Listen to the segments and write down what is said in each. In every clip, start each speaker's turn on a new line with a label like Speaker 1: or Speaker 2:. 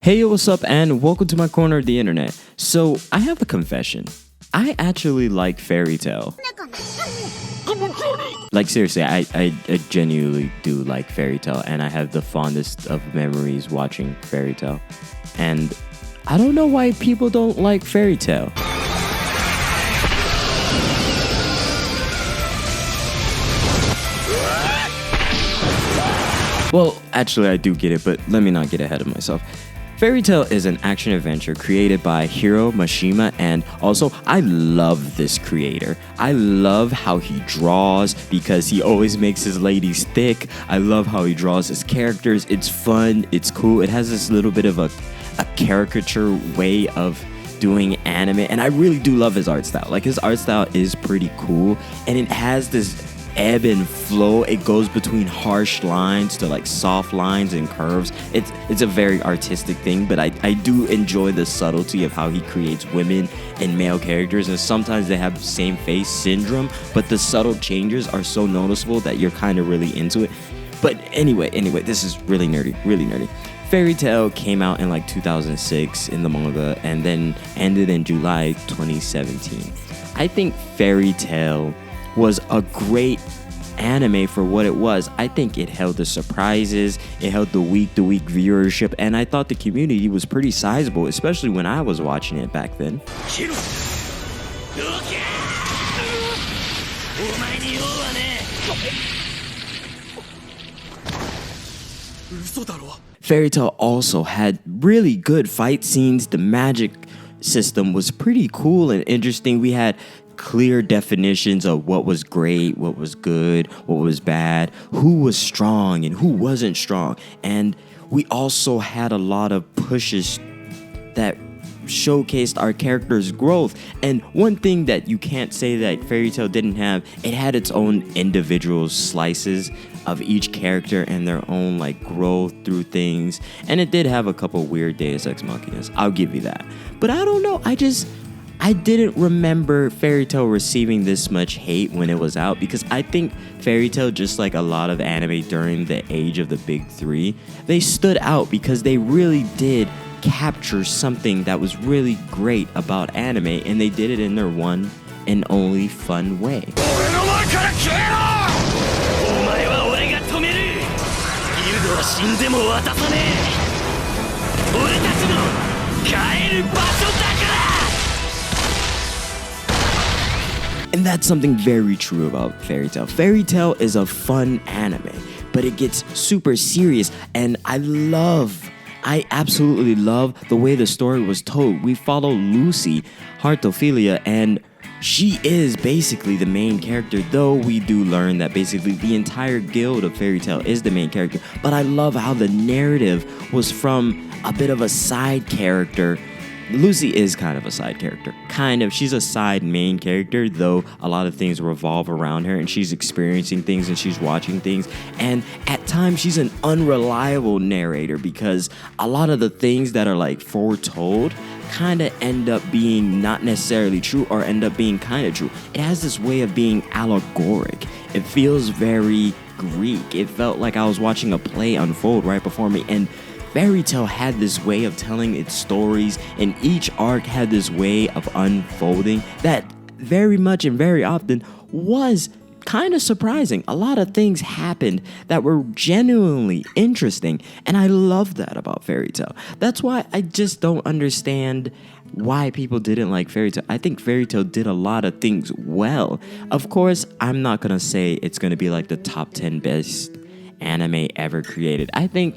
Speaker 1: Hey, yo, what's up, and welcome to my corner of the internet. So, I have a confession. I actually like Fairy Tail. Like, seriously, I genuinely do like Fairy Tail, and I have the fondest of memories watching Fairy Tail. And I don't know why people don't like Fairy Tail. Well, actually, I do get it, but let me not get ahead of myself. Fairy Tail is an action-adventure created by Hiro Mashima, and also, I love this creator. I love how he draws because he always makes his ladies thick. I love how he draws his characters. It's fun, it's cool. It has this little bit of a caricature way of doing anime, and I really do love his art style. Like, his art style is pretty cool, and it has this ebb and flow. It goes between harsh lines to like soft lines and curves. It's a very artistic thing, but I do enjoy the subtlety of how he creates women and male characters, and sometimes they have same face syndrome, but the subtle changes are so noticeable that you're kind of really into it. But anyway, this is really nerdy. Fairy Tail came out in like 2006 in the manga and then ended in July 2017. I think Fairy Tail was a great anime for what it was. I think it held the surprises, it held the week-to-week viewership, and I thought the community was pretty sizable, especially when I was watching it back then. Fairy Tail also had really good fight scenes. The magic system was pretty cool and interesting. We had clear definitions of what was great, what was good, what was bad, who was strong and who wasn't strong. And we also had a lot of pushes that showcased our characters' growth. And one thing that you can't say that Fairy Tail didn't have, it had its own individual slices of each character and their own like growth through things. And it did have a couple weird Deus Ex Machinas, I'll give you that. But I don't know, I didn't remember Fairy Tail receiving this much hate when it was out, because I think Fairy Tail, just like a lot of anime during the age of the big three, they stood out because they really did capture something that was really great about anime, and they did it in their one and only fun way. And that's something very true about Fairy Tail. Fairy Tail is a fun anime, but it gets super serious, and I absolutely love the way the story was told. We follow Lucy, Heartophilia, and she is basically the main character, though we do learn that basically the entire guild of Fairy Tail is the main character. But I love how the narrative was from a bit of a side character. Lucy is kind of a side character. She's a side main character, though a lot of things revolve around her, and she's experiencing things and she's watching things. And at times she's an unreliable narrator, because a lot of the things that are like foretold kind of end up being not necessarily true, or end up being kind of true. It has this way of being allegoric. It feels very Greek. It felt like I was watching a play unfold right before me, and Fairy Tail had this way of telling its stories, and each arc had this way of unfolding that very much and very often was kind of surprising. A lot of things happened that were genuinely interesting, and I love that about Fairy Tail. That's why I just don't understand why people didn't like Fairy Tail. I think Fairy Tail did a lot of things well. Of course, I'm not gonna say it's gonna be like the top 10 best anime ever created. I think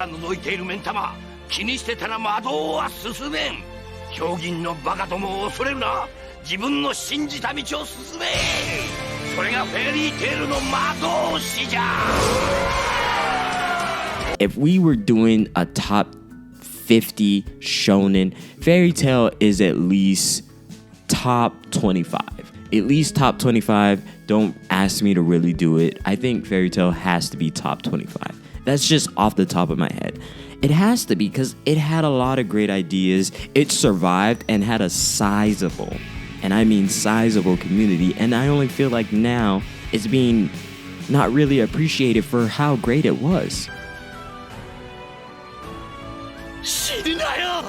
Speaker 1: if we were doing a top 50 shonen, Fairy Tail is at least top 25. At least top 25. Don't ask me to really do it. I think Fairy Tail has to be top 25. That's just off the top of my head. It has to be, because it had a lot of great ideas. It survived and had a sizable, and I mean sizable, community. And I only feel like now it's being not really appreciated for how great it was. 死ぬなよ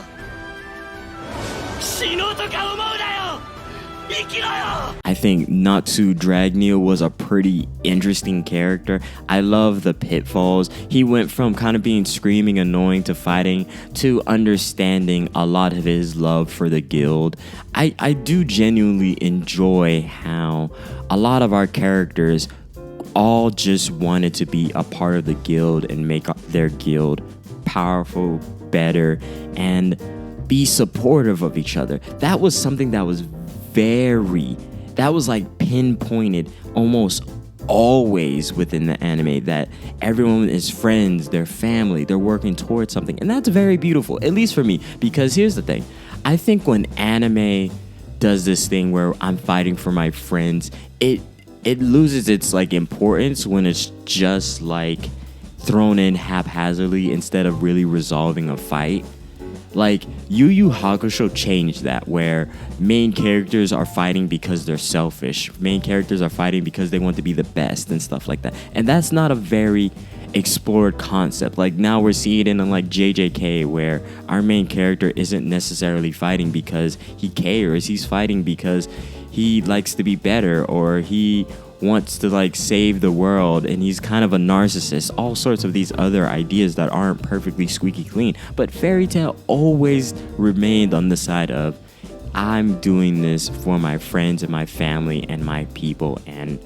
Speaker 1: I think Natsu Dragneel was a pretty interesting character. I love the pitfalls. He went from kind of being screaming annoying to fighting to understanding a lot of his love for the guild. I do genuinely enjoy how a lot of our characters all just wanted to be a part of the guild and make their guild powerful, better, and be supportive of each other. That was something that was like pinpointed almost always within the anime, that everyone is friends, they're family, they're working towards something. And that's very beautiful, at least for me, because here's the thing. I think when anime does this thing where I'm fighting for my friends, it loses its like importance when it's just like thrown in haphazardly instead of really resolving a fight. Like, Yu Yu Hakusho changed that, where main characters are fighting because they're selfish. Main characters are fighting because they want to be the best and stuff like that. And that's not a very explored concept. Like, now we're seeing it in like JJK, where our main character isn't necessarily fighting because he cares. He's fighting because he likes to be better, or he wants to like save the world, and he's kind of a narcissist. All sorts of these other ideas that aren't perfectly squeaky clean. But Fairy Tail always remained on the side of, I'm doing this for my friends and my family and my people. And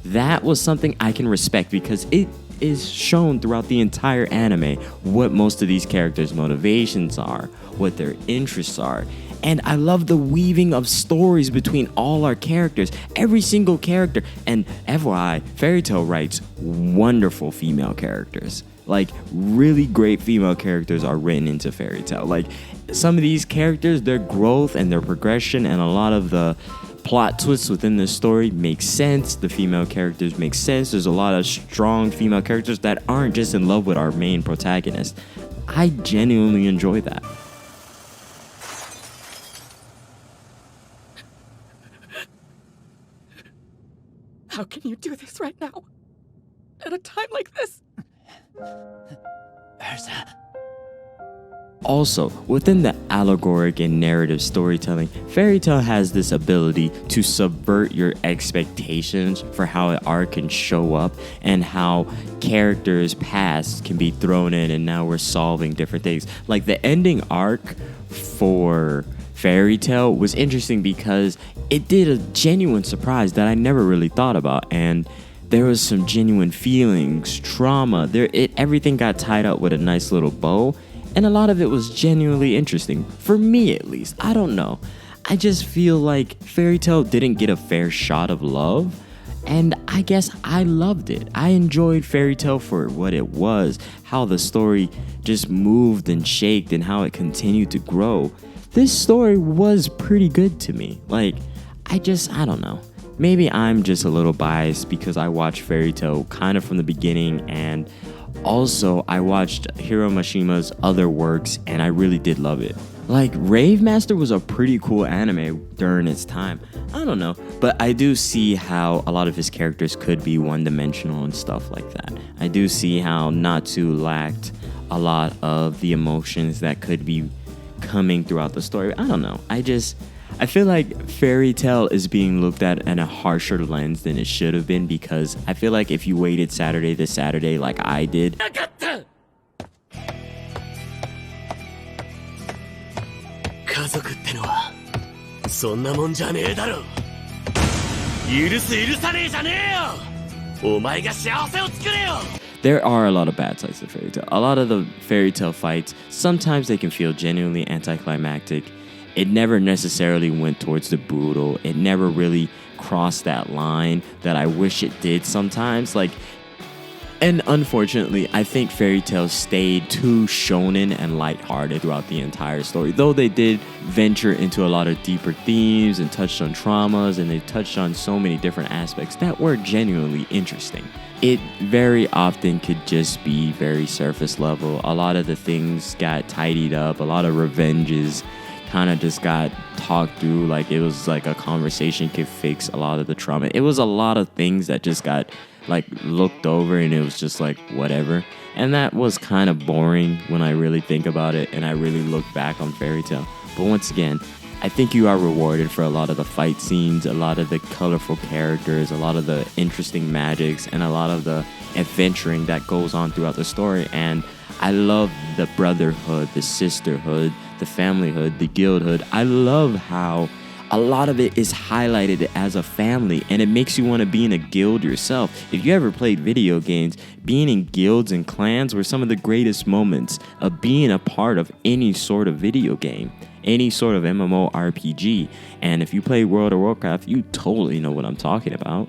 Speaker 1: that was something I can respect, because it is shown throughout the entire anime what most of these characters' motivations are, what their interests are. And I love the weaving of stories between all our characters, every single character. And FYI, Fairy Tail writes wonderful female characters. Like, really great female characters are written into Fairy Tail. Like, some of these characters, their growth and their progression and a lot of the plot twists within the story make sense. The female characters make sense. There's a lot of strong female characters that aren't just in love with our main protagonist. I genuinely enjoy that.
Speaker 2: How can you do this right now? At a time like this?
Speaker 3: Ursa.
Speaker 1: Also, within the allegoric and narrative storytelling, Fairy Tail has this ability to subvert your expectations for how an arc can show up and how characters' past can be thrown in, and now we're solving different things. Like, the ending arc for Fairy Tail was interesting because it did a genuine surprise that I never really thought about, and there was some genuine feelings, trauma. Everything got tied up with a nice little bow, and a lot of it was genuinely interesting. For me, at least. I don't know. I just feel like Fairy Tail didn't get a fair shot of love, and I guess I loved it. I enjoyed Fairy Tail for what it was, how the story just moved and shaked, and how it continued to grow. This story was pretty good to me. Like, I don't know. Maybe I'm just a little biased because I watched Fairy Tail kind of from the beginning, and also I watched Hiro Mashima's other works and I really did love it. Like, Rave Master was a pretty cool anime during its time. I don't know, but I do see how a lot of his characters could be one-dimensional and stuff like that. I do see how Natsu lacked a lot of the emotions that could be coming throughout the story. I don't know. I feel like Fairy Tail is being looked at in a harsher lens than it should have been, because I feel like if you waited Saturday to Saturday like I did, there are a lot of bad sides to Fairy Tail. A lot of the Fairy Tail fights, sometimes they can feel genuinely anticlimactic. It never necessarily went towards the brutal. It never really crossed that line that I wish it did sometimes. And unfortunately, I think Fairy Tail stayed too shonen and lighthearted throughout the entire story. Though they did venture into a lot of deeper themes and touched on traumas, and they touched on so many different aspects that were genuinely interesting. It very often could just be very surface level. A lot of the things got tidied up. A lot of revenges kind of just got talked through like it was like a conversation could fix a lot of the trauma. It was a lot of things that just got like looked over and it was just like whatever. And that was kind of boring when I really think about it and I really look back on Fairy Tail. But once again, I think you are rewarded for a lot of the fight scenes, a lot of the colorful characters, a lot of the interesting magics, and a lot of the adventuring that goes on throughout the story. And I love the brotherhood, the sisterhood, the familyhood, the guildhood. I love how a lot of it is highlighted as a family, and it makes you want to be in a guild yourself. If you ever played video games, being in guilds and clans were some of the greatest moments of being a part of any sort of video game, any sort of MMORPG. And if you play World of Warcraft, you totally know what I'm talking about.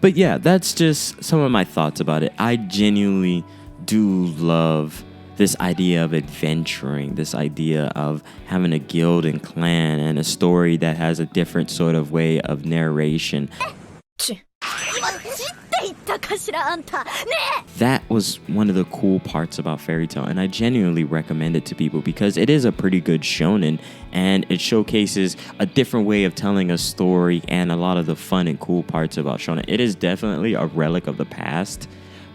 Speaker 1: But yeah, that's just some of my thoughts about it. I genuinely do love this idea of adventuring, this idea of having a guild and clan and a story that has a different sort of way of narration. That was one of the cool parts about Fairy Tail, and I genuinely recommend it to people because it is a pretty good shonen and it showcases a different way of telling a story and a lot of the fun and cool parts about shonen. It is definitely a relic of the past,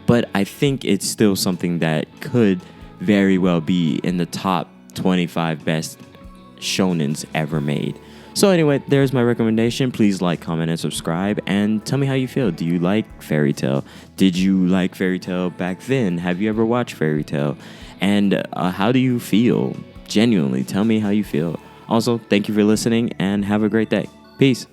Speaker 1: but I think it's still something that could very well be in the top 25 best shonens ever made. So anyway, there's my recommendation. Please like, comment, and subscribe, and tell me how you feel. Do you like Fairy Tail? Did you like Fairy Tail back then? Have you ever watched Fairy Tail? And how do you feel? Genuinely, tell me how you feel. Also, thank you for listening, and have a great day. Peace.